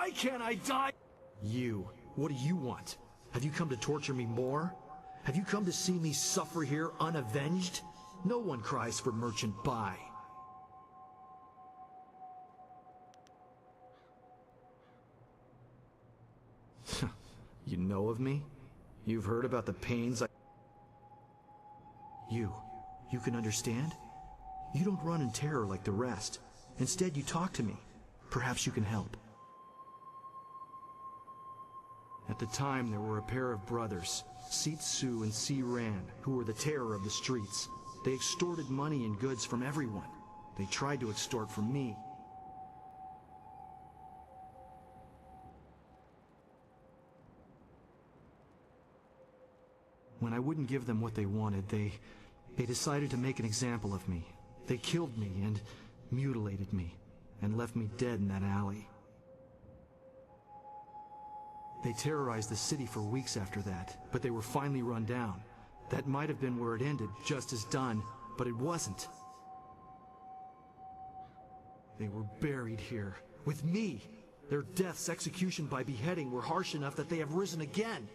Why can't I die? You, what do you want? Have you come to torture me more? Have you come to see me suffer here unavenged? No one cries for merchant buy. You know of me? You've heard about the pains I... You can understand? You don't run in terror like the rest. Instead, you talk to me. Perhaps you can help. At the time, there were a pair of brothers, Seat Su and Si Ran, who were the terror of the streets. They extorted money and goods from everyone. They tried to extort from me. When I wouldn't give them what they wanted, they decided to make an example of me. They killed me and mutilated me, and left me dead in that alley. They terrorized the city for weeks after that, but they were finally run down. That might have been where it ended, just as done, but it wasn't. They were buried here, with me. Their deaths, execution by beheading, were harsh enough that they have risen again.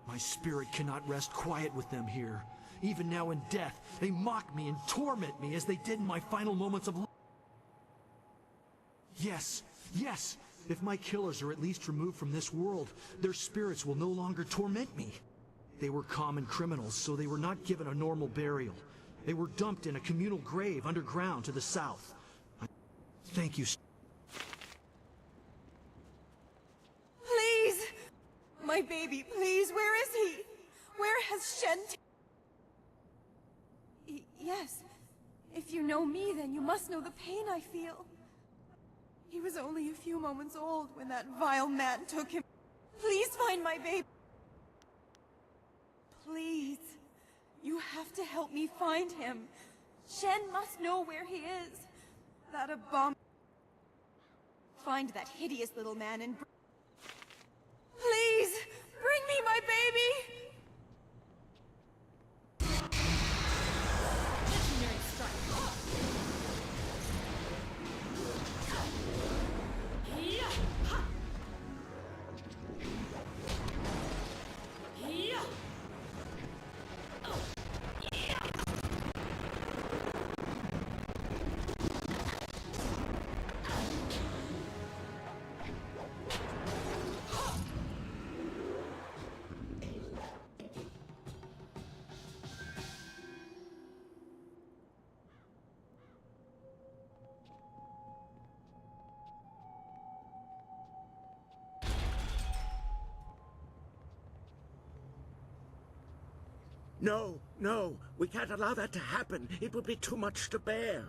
My spirit cannot rest quiet with them here. Even now in death, they mock me and torment me as they did in my final moments of life. Yes, yes, if my killers are at least removed from this world, their spirits will no longer torment me. They were common criminals, so they were not given a normal burial. They were dumped in a communal grave underground to the south. Thank you. Please! My baby, please, where is he? Where has Shen... Yes. If you know me, then you must know the pain I feel. He was only a few moments old when that vile man took him. Please find my baby. Please. You have to help me find him. Shen must know where he is. That abomin... Find that hideous little man and... Please! Bring me my baby! Legendary strike. No, no, we can't allow that to happen. It would be too much to bear.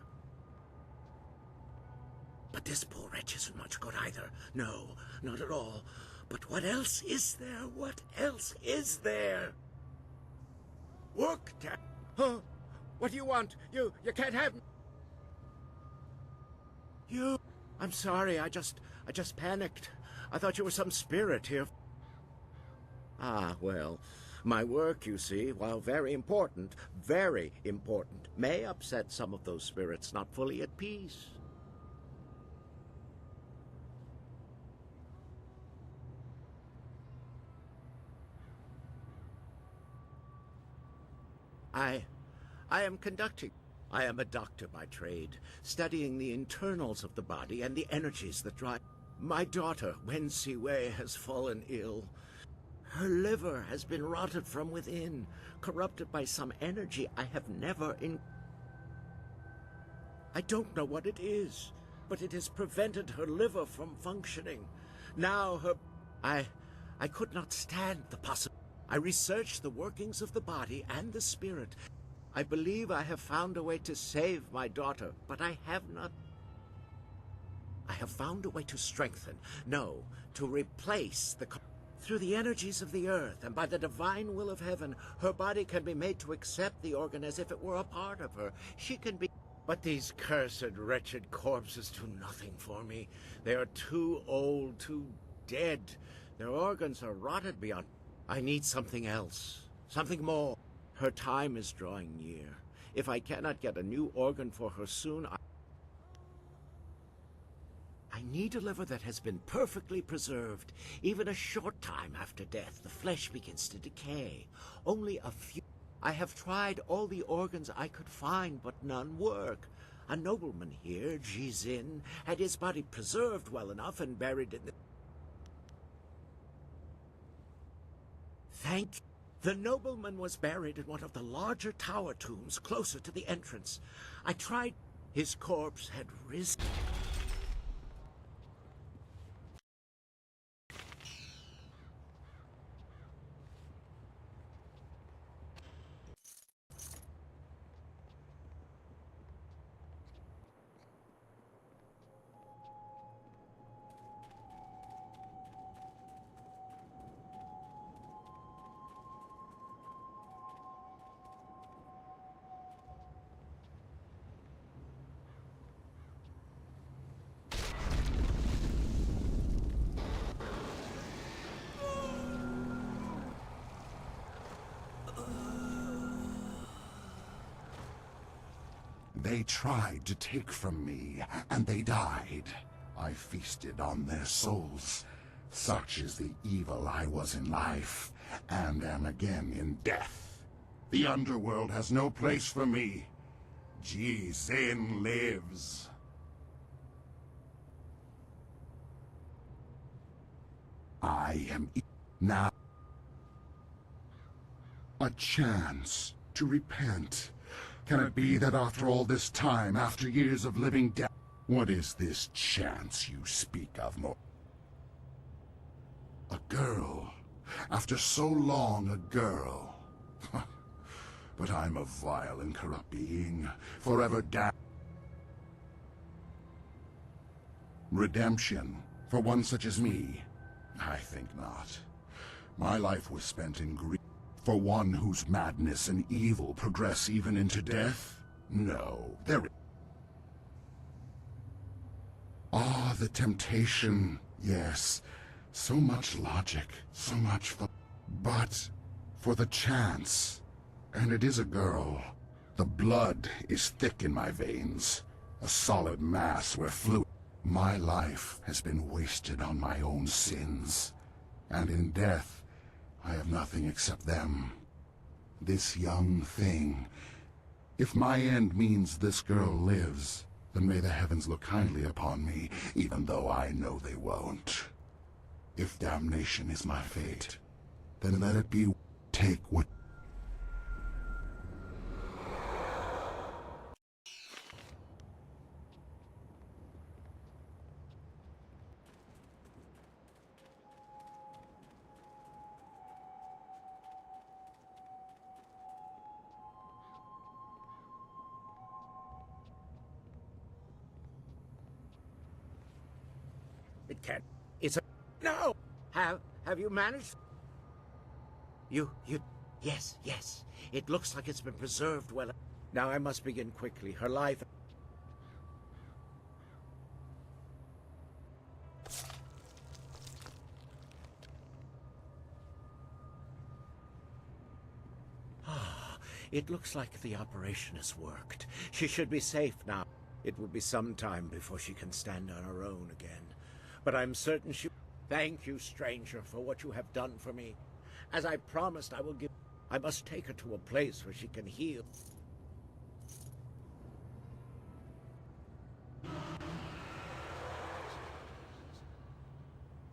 But this poor wretch isn't much good either. No, not at all. But what else is there? What else is there? Work, Dad. Huh? What do you want? You can't have... You... I'm sorry, I just panicked. I thought you were some spirit here. Ah, well... My work, you see, while very important, may upset some of those spirits not fully at peace. I am conducting. I am a doctor by trade, studying the internals of the body and the energies that drive. My daughter, Wen Siwei, has fallen ill. Her liver has been rotted from within, corrupted by some energy I have never I don't know what it is, but it has prevented her liver from functioning. Now I could not stand the possibility. I researched the workings of the body and the spirit. I believe I have found a way to save my daughter, but I have not. I have found a way to strengthen, no, to replace the... Through the energies of the earth and by the divine will of heaven, her body can be made to accept the organ as if it were a part of her. She can be... But these cursed, wretched corpses do nothing for me. They are too old, too dead. Their organs are rotted beyond... I need something else, something more. Her time is drawing near. If I cannot get a new organ for her soon, need a liver that has been perfectly preserved. Even a short time after death, the flesh begins to decay. Only a few... I have tried all the organs I could find, but none work. A nobleman here, Jizin, had his body preserved well enough and buried in the... Thank you. The nobleman was buried in one of the larger tower tombs closer to the entrance. I tried... His corpse had risen... They tried to take from me, and they died. I feasted on their souls. Such is the evil I was in life, and am again in death. The underworld has no place for me. Jizin lives. I am now a chance to repent. Can it be that after all this time, after years of living death, what is this chance you speak of, Mo? A girl. After so long, a girl. But I'm a vile and corrupt being, forever damned. Redemption, for one such as me? I think not. My life was spent in grief. For one whose madness and evil progress even into death? No, there... Ah, the temptation, yes. So much logic, so much but for the chance, and it is a girl. The blood is thick in my veins, a solid mass where fluid... My life has been wasted on my own sins, and in death, I have nothing except them. This young thing. If my end means this girl lives, then may the heavens look kindly upon me, even though I know they won't. If damnation is my fate, then let it be. Take what... It can't. It's a... No! Have you managed? You... Yes. It looks like it's been preserved well. Now I must begin quickly. Her life... It looks like the operation has worked. She should be safe now. It will be some time before she can stand on her own again. But I'm certain she... Thank you, stranger, for what you have done for me. As I promised, I will give... I must take her to a place where she can heal.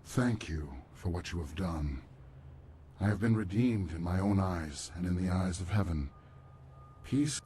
Thank you for what you have done. I have been redeemed in my own eyes and in the eyes of heaven. Peace...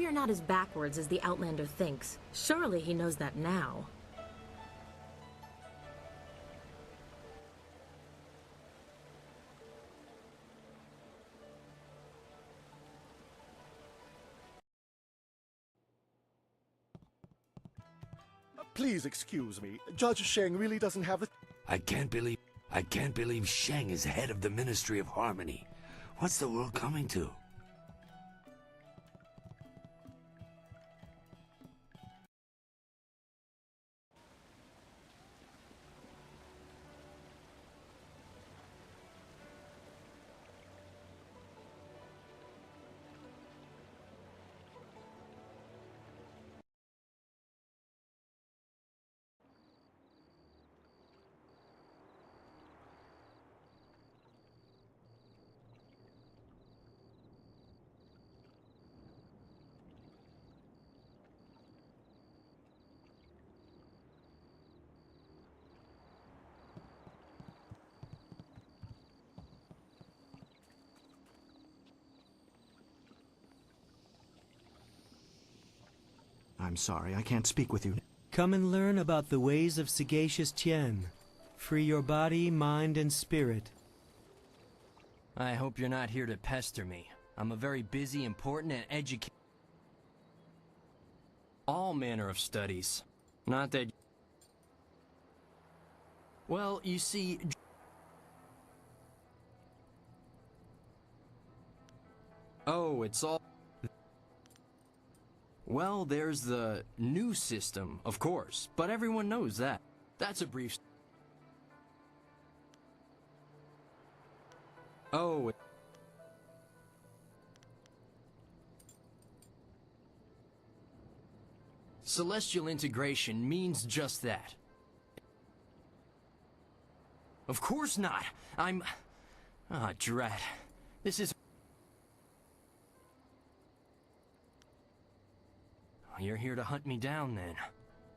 you're not as backwards as the Outlander thinks. Surely he knows that now. Please excuse me. Judge Sheng really doesn't have a... I can't believe Sheng is head of the Ministry of Harmony. What's the world coming to? I'm sorry, I can't speak with you. Come and learn about the ways of sagacious Tien. Free your body, mind, and spirit. I hope you're not here to pester me. I'm a very busy, important, and educated... all manner of studies. Not that... Well, you see... Oh, it's all... Well, there's the new system, of course, but everyone knows that. That's a brief... Oh... Celestial integration means just that. Of course not! I'm... Ah, drat. This is... You're here to hunt me down, then.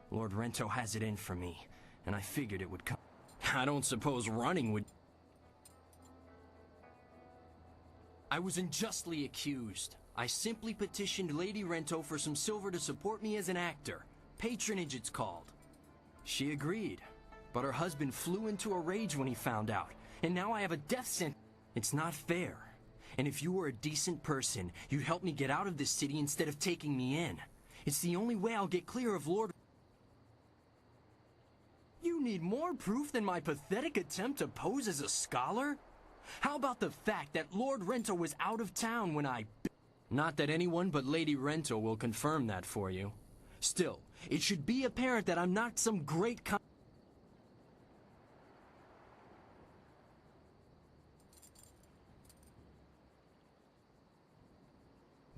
Lord Rento has it in for me, and I figured it would come. I don't suppose running would... I was unjustly accused. I simply petitioned Lady Rento for some silver to support me as an actor. Patronage, it's called. She agreed, but her husband flew into a rage when he found out, and now I have a death sentence. It's not fair. And if you were a decent person, you'd help me get out of this city instead of taking me in. It's the only way I'll get clear of Lord... You need more proof than my pathetic attempt to pose as a scholar? How about the fact that Lord Rento was out of town when I... Not that anyone but Lady Rento will confirm that for you. Still, it should be apparent that I'm not some great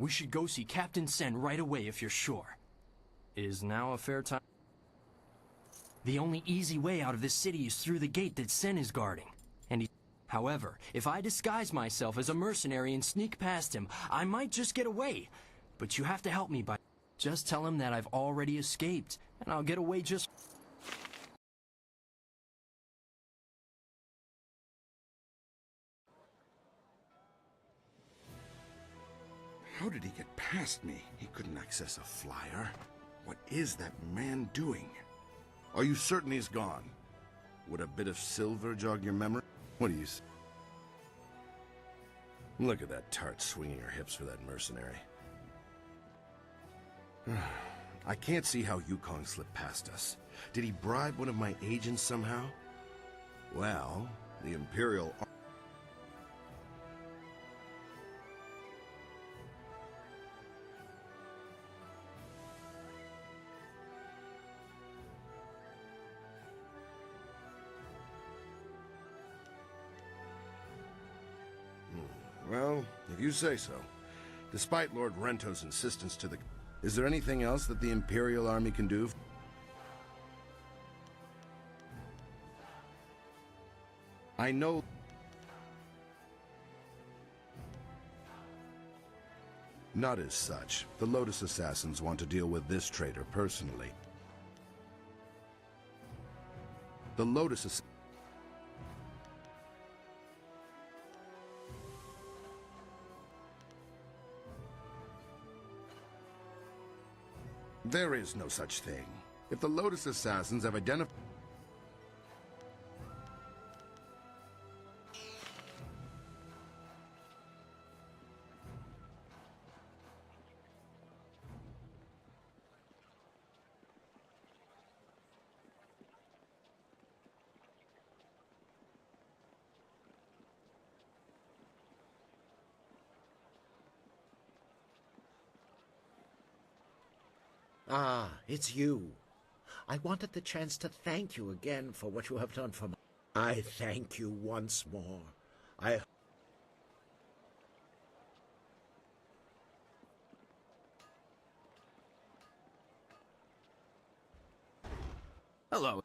We should go see Captain Sen right away if you're sure. Is now a fair time? The only easy way out of this city is through the gate that Sen is guarding. However, if I disguise myself as a mercenary and sneak past him, I might just get away. But you have to help me by... Just tell him that I've already escaped, and I'll get away just... How did he get past me? He couldn't access a flyer. What is that man doing? Are you certain he's gone? Would a bit of silver jog your memory? What do you say? Look at that tart swinging her hips for that mercenary. I can't see how Yukong slipped past us. Did he bribe one of my agents somehow? Well, the Imperial... Well, if you say so. Despite Lord Rento's insistence to the... Is there anything else that the Imperial Army can do? I know... Not as such. The Lotus Assassins want to deal with this traitor personally. The Lotus Assassins... There is no such thing. If the Lotus Assassins have identified... Ah, it's you. I wanted the chance to thank you again for what you have done for me. I thank you once more. Hello.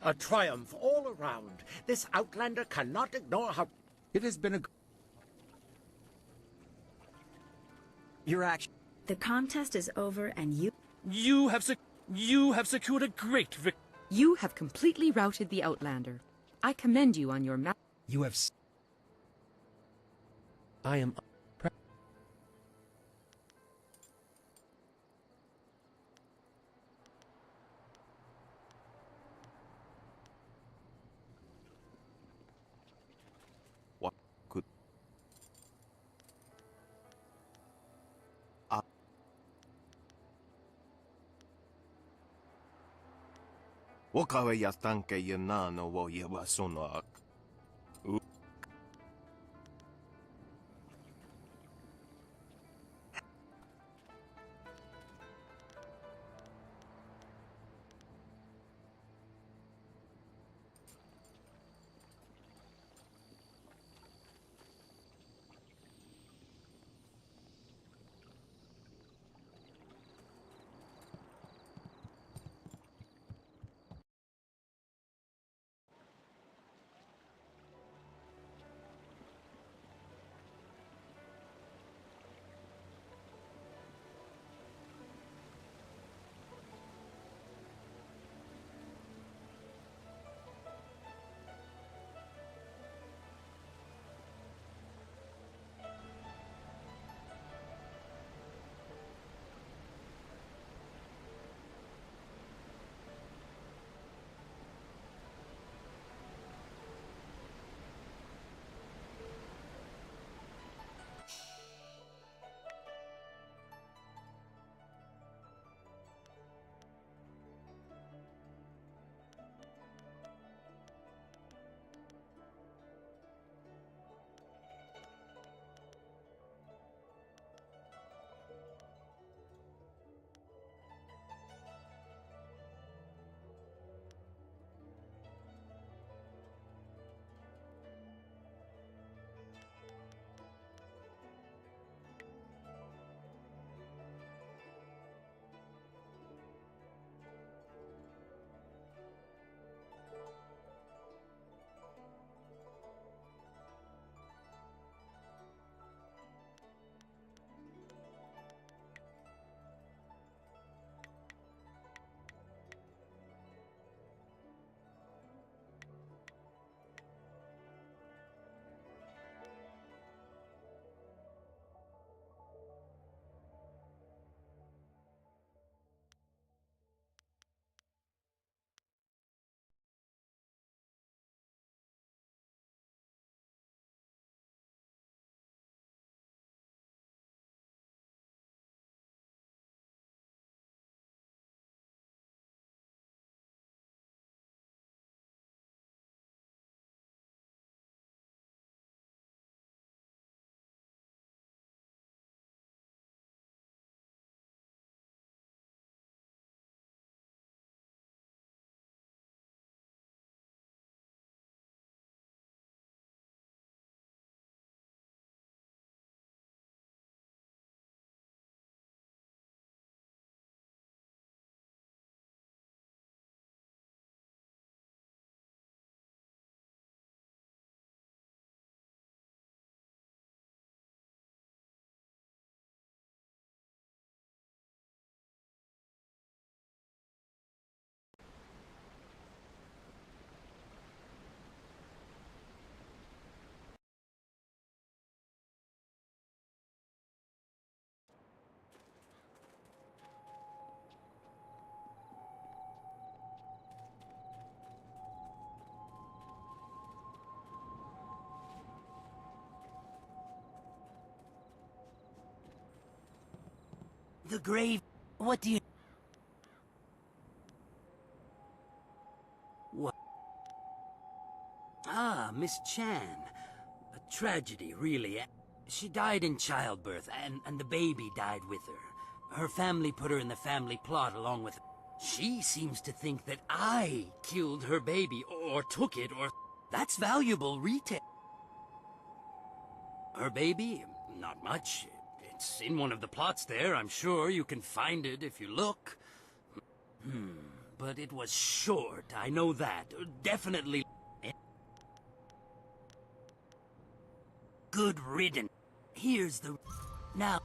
A triumph all around. This Outlander cannot ignore how... It has been a... Your action. The contest is over and You have secured a great victory. You have completely routed the Outlander. I commend you on your You have... I am... What could... Wakawe ya tanke ya nano wo ya wasonak. The grave... What do you... What? Ah, Miss Chan. A tragedy, really. She died in childbirth, and the baby died with her. Her family put her in the family plot along with... She seems to think that I killed her baby, or took it, or... That's valuable retail. Her baby? Not much. It's in one of the plots there. I'm sure you can find it if you look. But it was short, I know that. Definitely... Good riddance. Here's the... Now...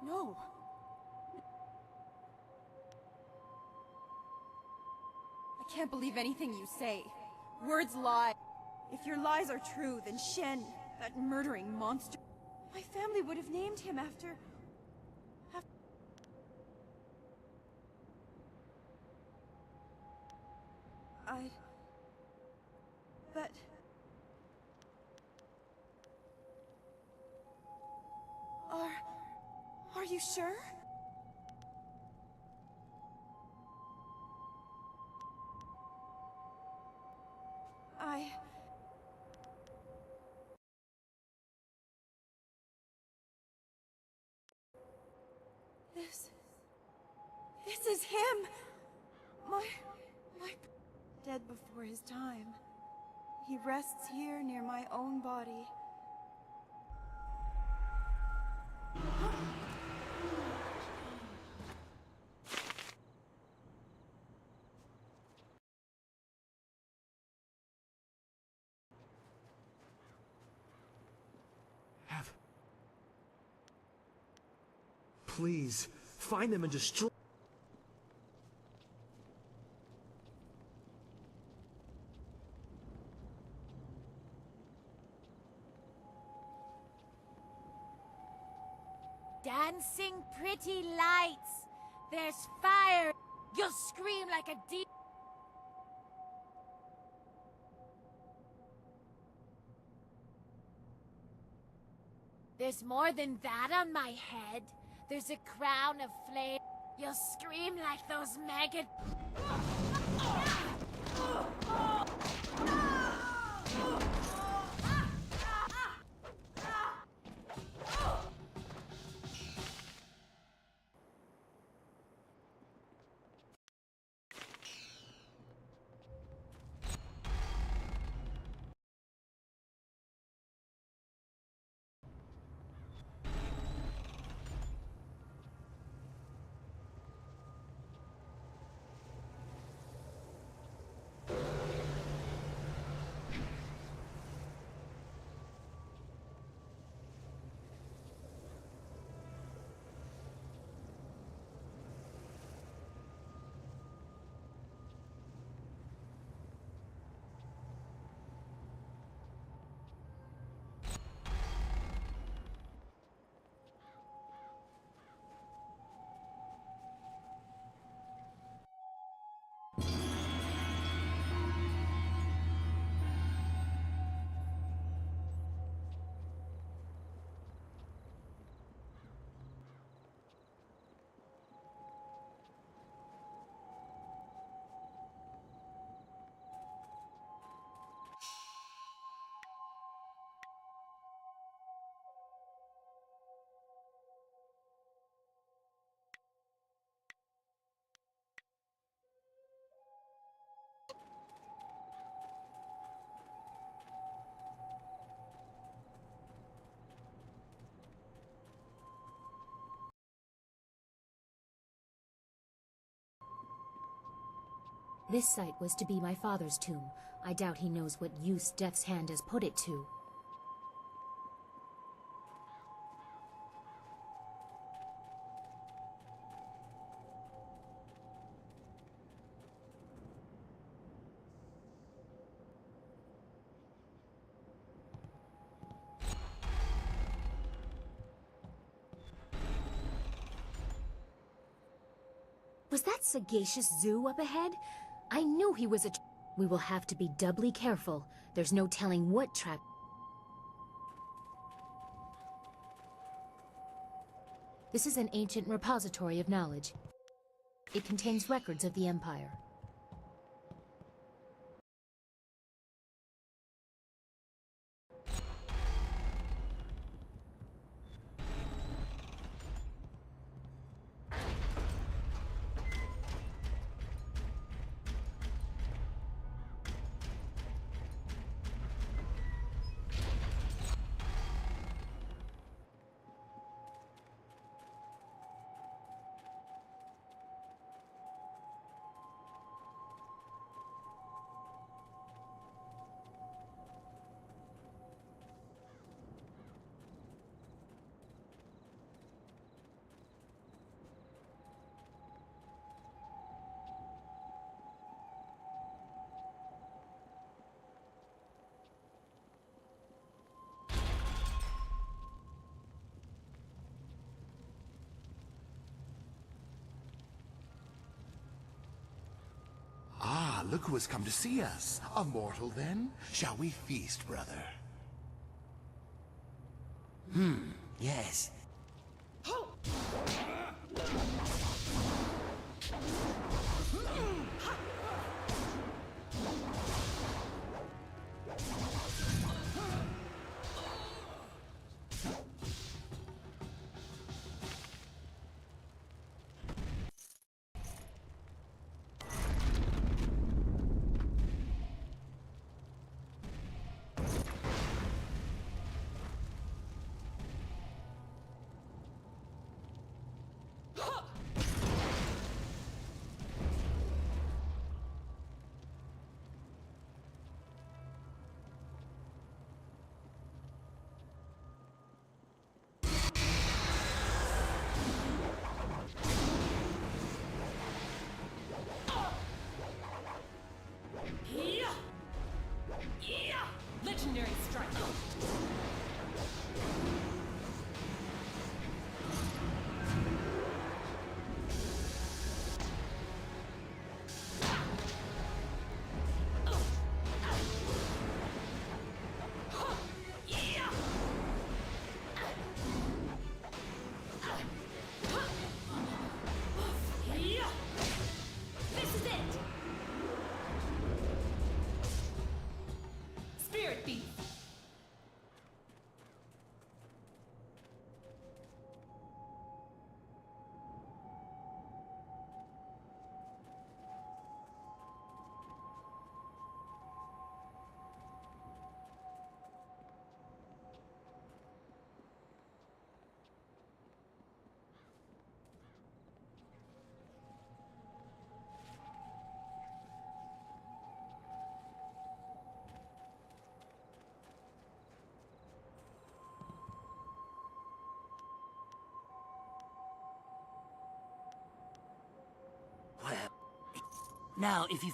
No. I can't believe anything you say. Words lie. If your lies are true, then Shen, that murdering monster... My family would have named him after... But... Are you sure? This is him! My... Dead before his time. He rests here near my own body. Please, find them and destroy... dancing pretty lights. There's fire. You'll scream like a deep. There's more than that on my head. There's a crown of flame. You'll scream like those maggot. This site was to be my father's tomb. I doubt he knows what use Death's Hand has put it to. Was that sagacious zoo up ahead? I knew he was a... We will have to be doubly careful. There's no telling what trap... This is an ancient repository of knowledge. It contains records of the Empire. Ah, look who has come to see us. A mortal, then? Shall we feast, brother? Yes. Now, if you...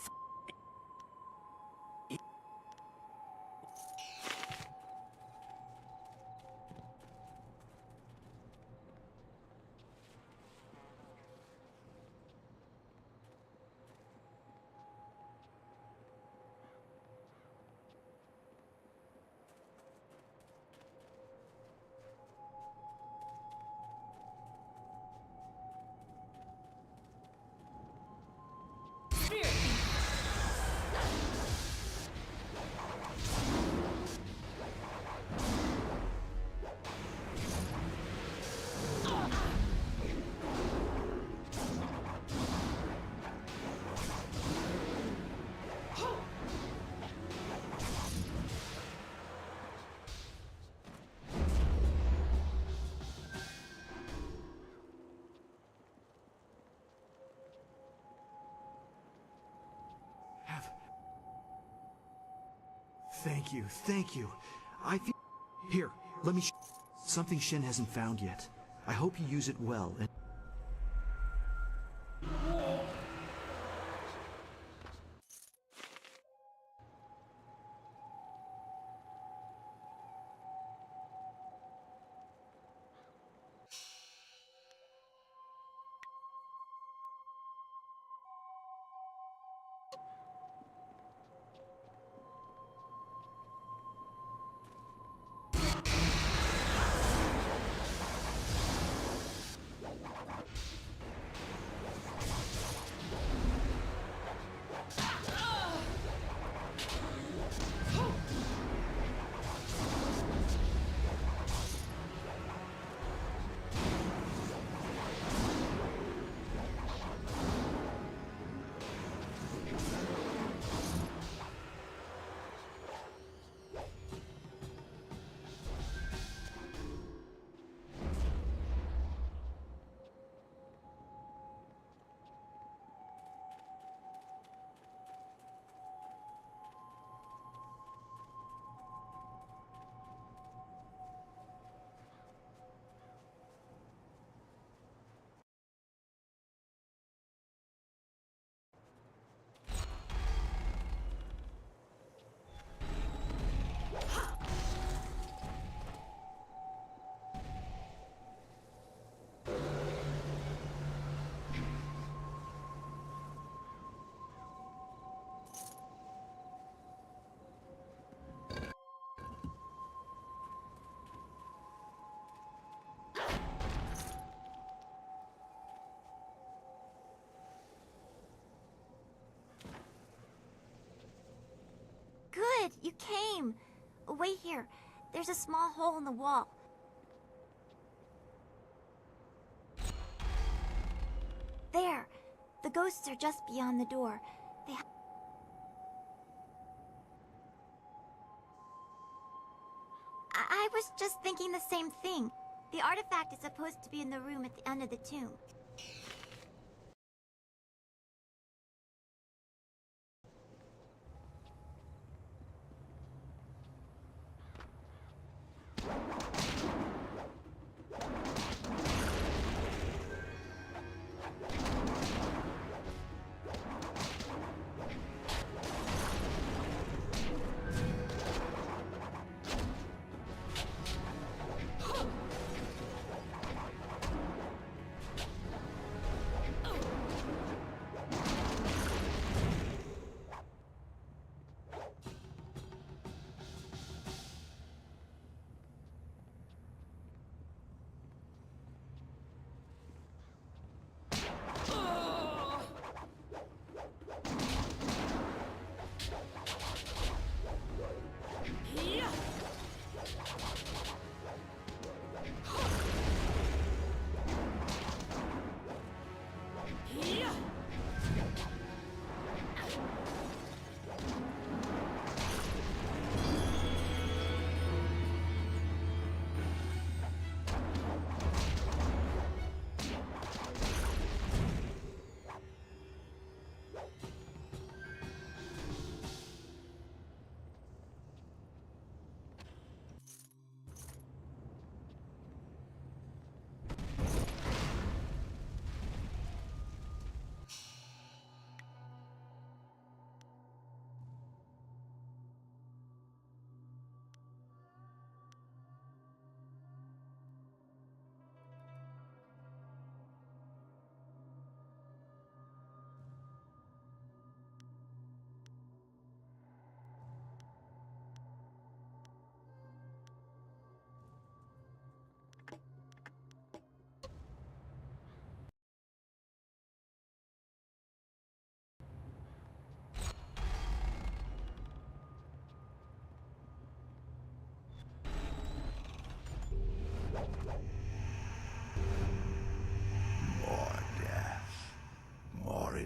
Thank you, thank you. I feel... Here, let me something Shen hasn't found yet. I hope you use it well and... Good, you came. Wait here. There's a small hole in the wall. There. The ghosts are just beyond the door. I was just thinking the same thing. The artifact is supposed to be in the room at the end of the tomb.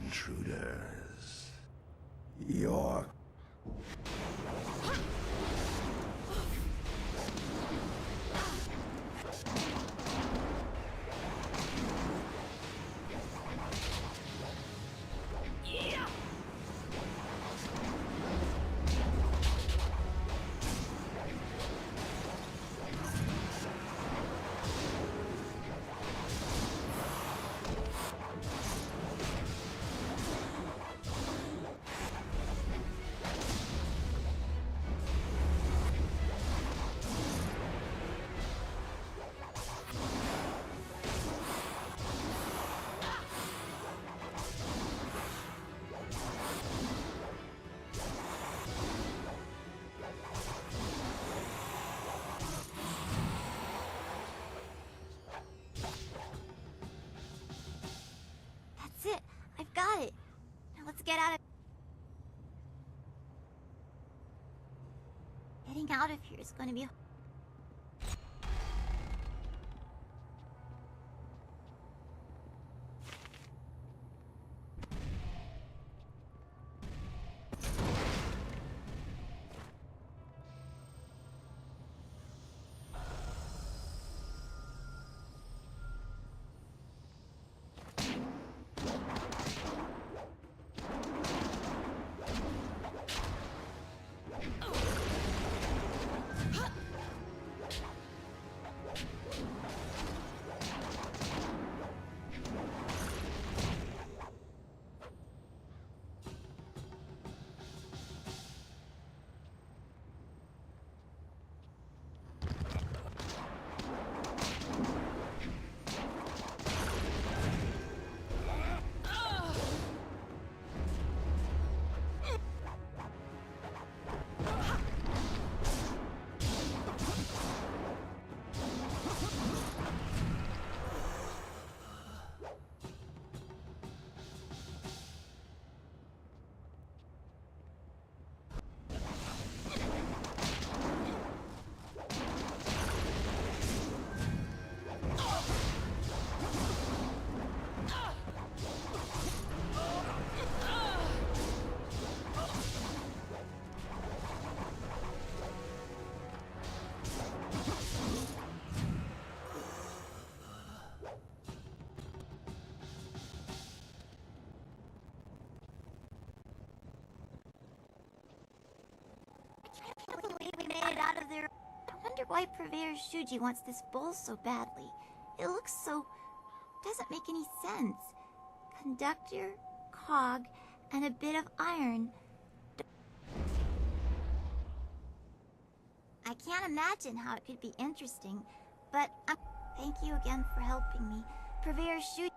intruders. Your... That's it. I've got it. Now let's get out of... Getting out of here is going to be... We made it out of there. I wonder why Purveyor Shuji wants this bowl so badly. It looks so... doesn't make any sense. Conductor, cog, and a bit of iron. I can't imagine how it could be interesting, but thank you again for helping me. Purveyor Shuji...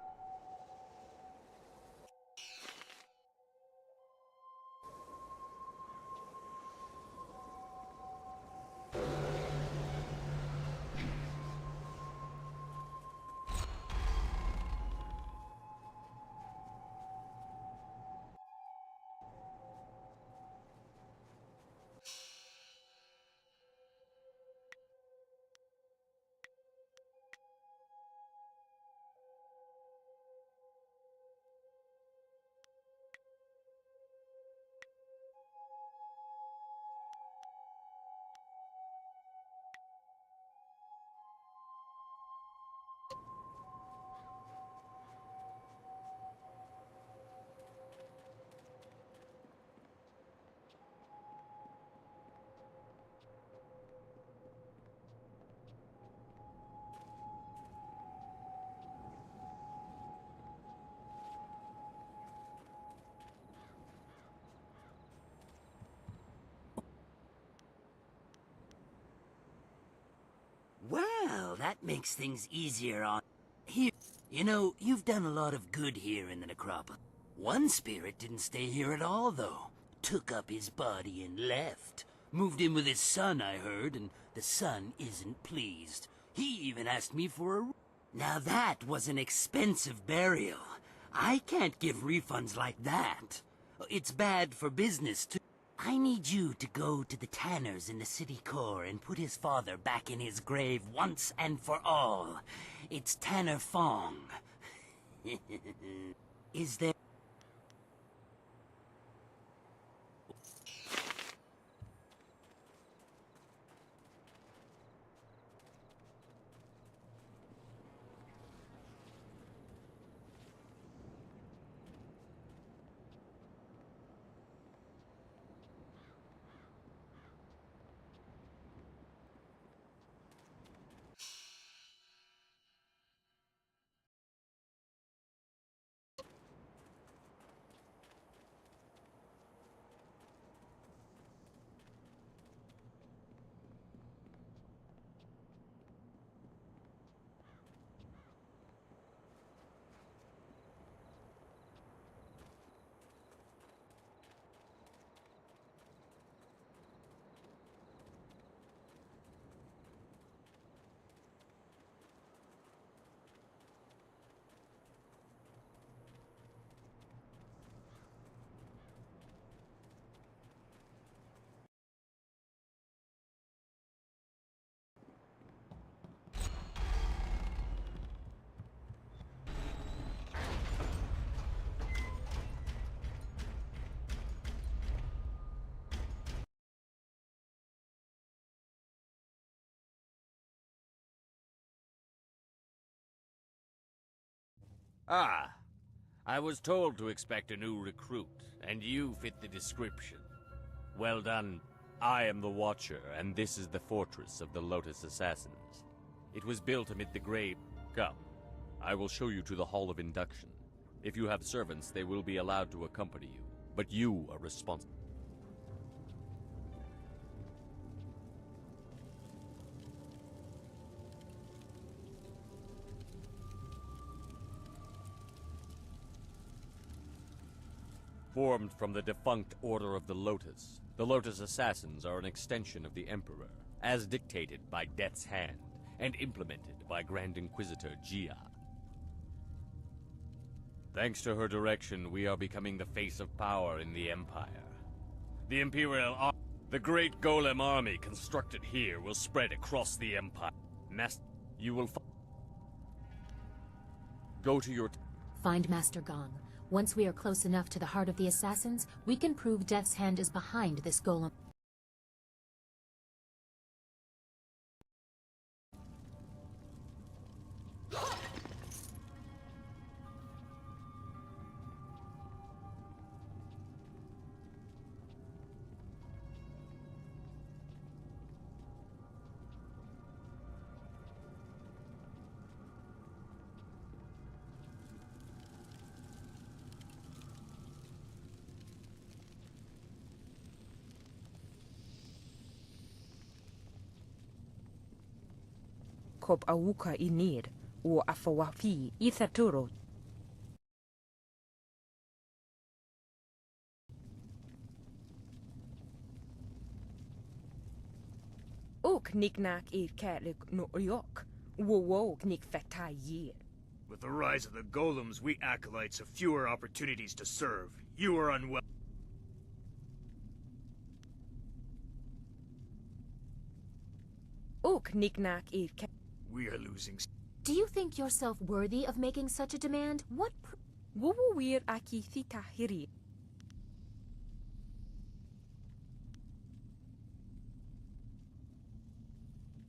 Well, that makes things easier on... Here, you know, you've done a lot of good here in the necropolis. One spirit didn't stay here at all, though. Took up his body and left. Moved in with his son, I heard, and the son isn't pleased. He even asked me for a... Now that was an expensive burial. I can't give refunds like that. It's bad for business, too. I need you to go to the Tanners in the city core and put his father back in his grave once and for all. It's Tanner Fong. Is there... Ah, I was told to expect a new recruit, and you fit the description. Well done. I am the Watcher, and this is the fortress of the Lotus Assassins. It was built amid the grave. Come, I will show you to the Hall of Induction. If you have servants, they will be allowed to accompany you, but you are responsible. Formed from the defunct Order of the Lotus Assassins are an extension of the Emperor, as dictated by Death's Hand, and implemented by Grand Inquisitor Gia. Thanks to her direction, we are becoming the face of power in the Empire. The the great Golem army constructed here will spread across the Empire. You will go to your... Find Master Gong. Once we are close enough to the heart of the Assassins, we can prove Death's Hand is behind this golem. Kop awuka inir, o afawafi ithaturo. Ok niknak kalik no yok, wo nik fetai yir. With the rise of the golems, we acolytes have fewer opportunities to serve. You are unwell. Ok niknak We are losing. Do you think yourself worthy of making such a demand? What wir aki thitahiri.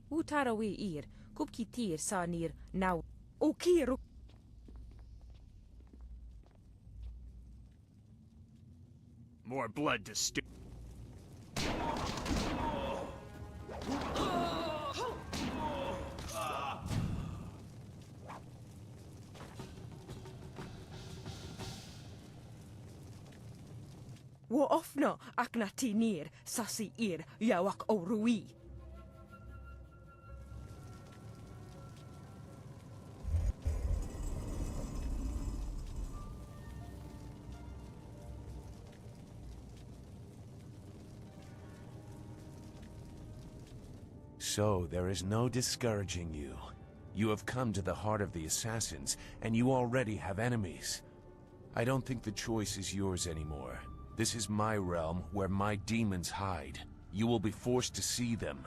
Utarawi ir, kupkitir sanir now. Okiro. More blood to stew. Wo ofno aknatinir sasi ir yawak orui. So, there is no discouraging you. You have come to the heart of the Assassins, and you already have enemies. I don't think the choice is yours anymore. This is my realm, where my demons hide. You will be forced to see them.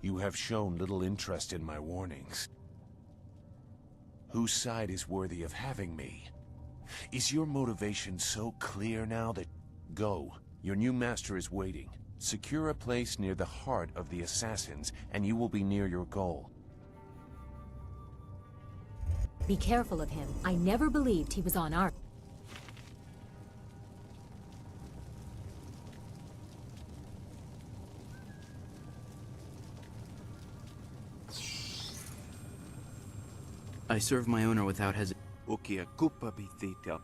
You have shown little interest in my warnings. Whose side is worthy of having me? Is your motivation so clear now that... Go. Your new master is waiting. Secure a place near the heart of the Assassins, and you will be near your goal. Be careful of him. I never believed he was on our... I serve my owner without hesitation. Ukia kupa bitita.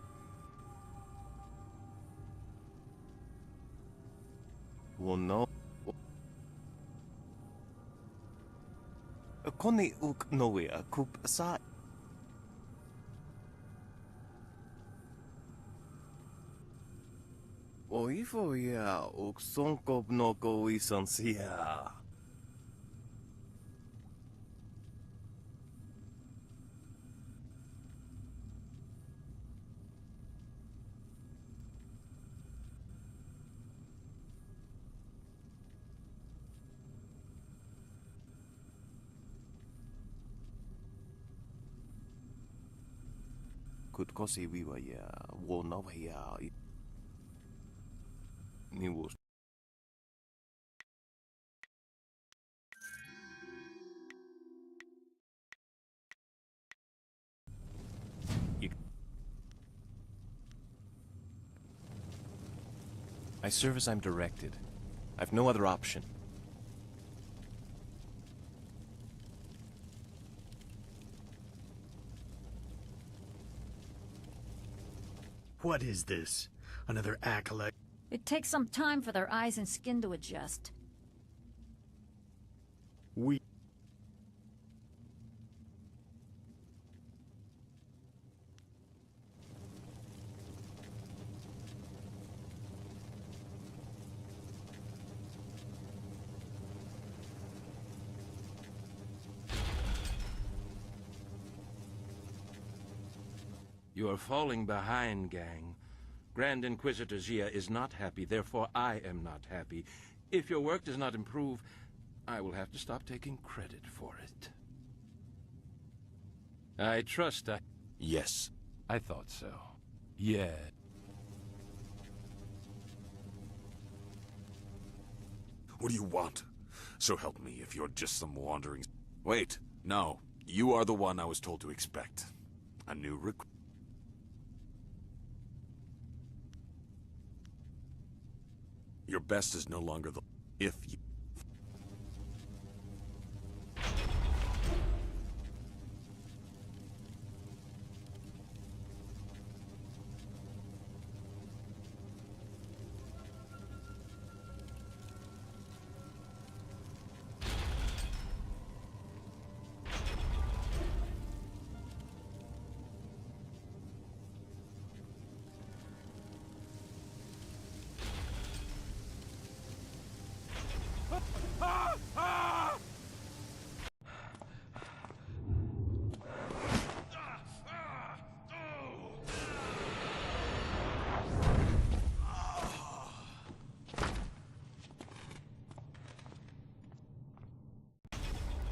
Wono. Koni uk noia kup sa. Oifo ya uk sonko no go isansia. Could kosi wiwa ya wo no ya ni was I serve as I'm directed. I've no other option. What is this? Another acolyte? It takes some time for their eyes and skin to adjust. We... You are falling behind, gang. Grand Inquisitor Jia is not happy, therefore I am not happy. If your work does not improve, I will have to stop taking credit for it. I trust I... Yes, I thought so. Yeah. What do you want? So help me if you're just some wandering... Wait, no. You are the one I was told to expect. A new recruit. Your best is no longer the... If you...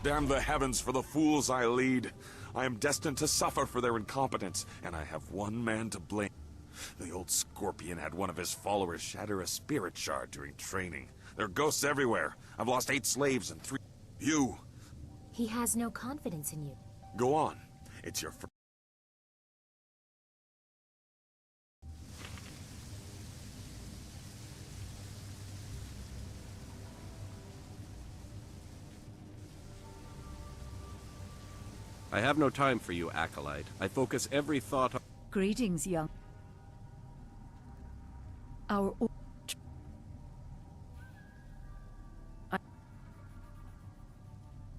Damn the heavens for the fools I lead. I am destined to suffer for their incompetence, and I have one man to blame. The old Scorpion had one of his followers shatter a spirit shard during training. There are ghosts everywhere. I've lost 8 slaves and 3... You! He has no confidence in you. Go on. It's your first... I have no time for you, Acolyte. I focus every thought on... Greetings, young. Our...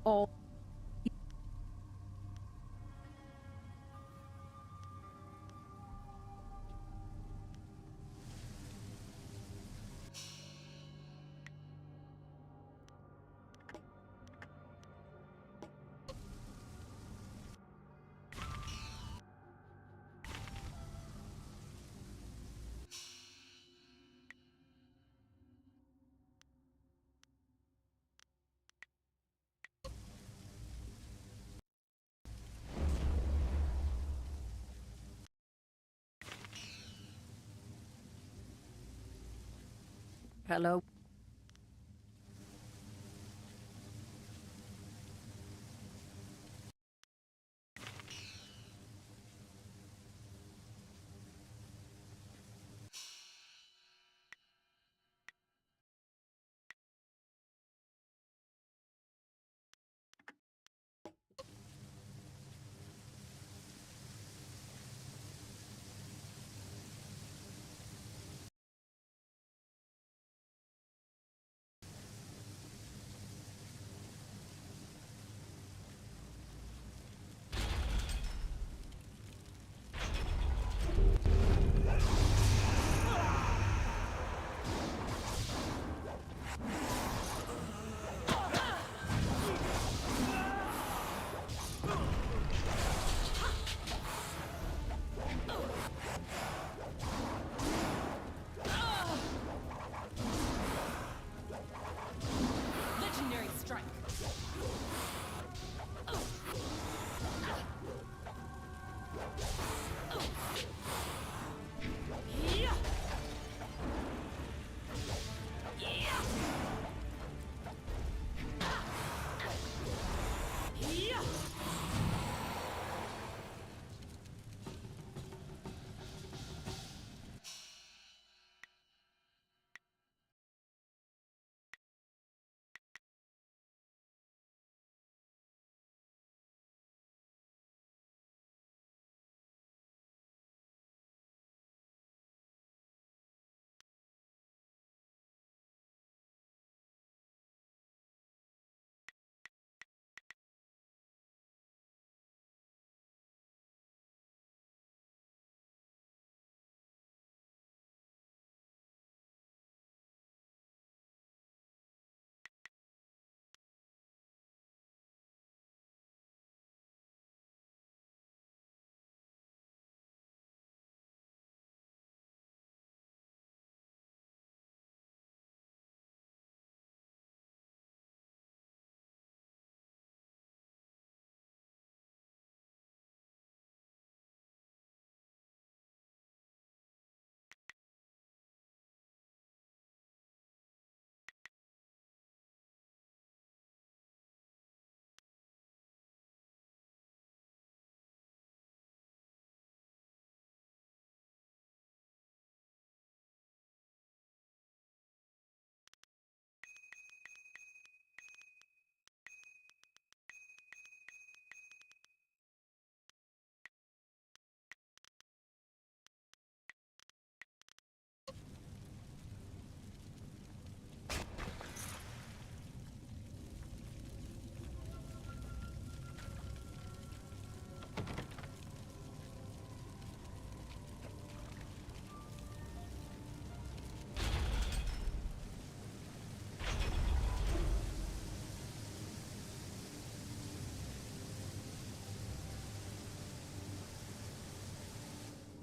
All... Hello.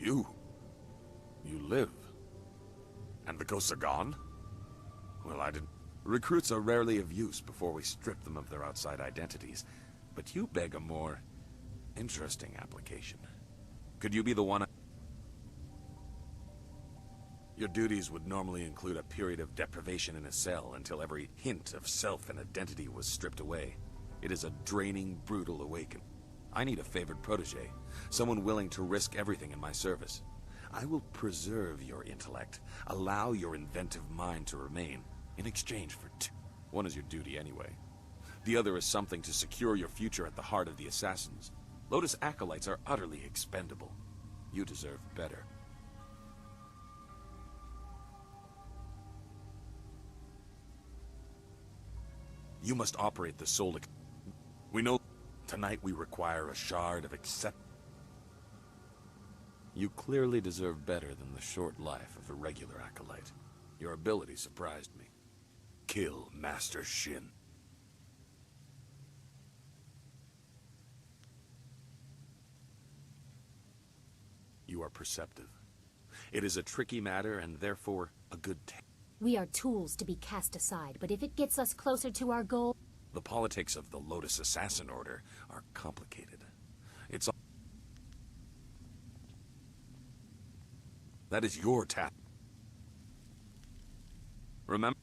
You live. And the ghosts are gone? Well, I didn't... Recruits are rarely of use before we strip them of their outside identities. But you beg a more interesting application. Could you be the one... Your duties would normally include a period of deprivation in a cell until every hint of self and identity was stripped away. It is a draining, brutal awakening. I need a favored protege, someone willing to risk everything in my service. I will preserve your intellect, allow your inventive mind to remain, in exchange for two. One is your duty anyway. The other is something to secure your future at the heart of the Assassins. Lotus acolytes are utterly expendable. You deserve better. You must operate the soul. We know tonight we require a shard of accept. You clearly deserve better than the short life of a regular acolyte. Your ability surprised me. Kill Master Shin. You are perceptive. It is a tricky matter and therefore a good We are tools to be cast aside, but if it gets us closer to our goal... The politics of the Lotus Assassin Order are complicated. It's all... That is your task. Remember?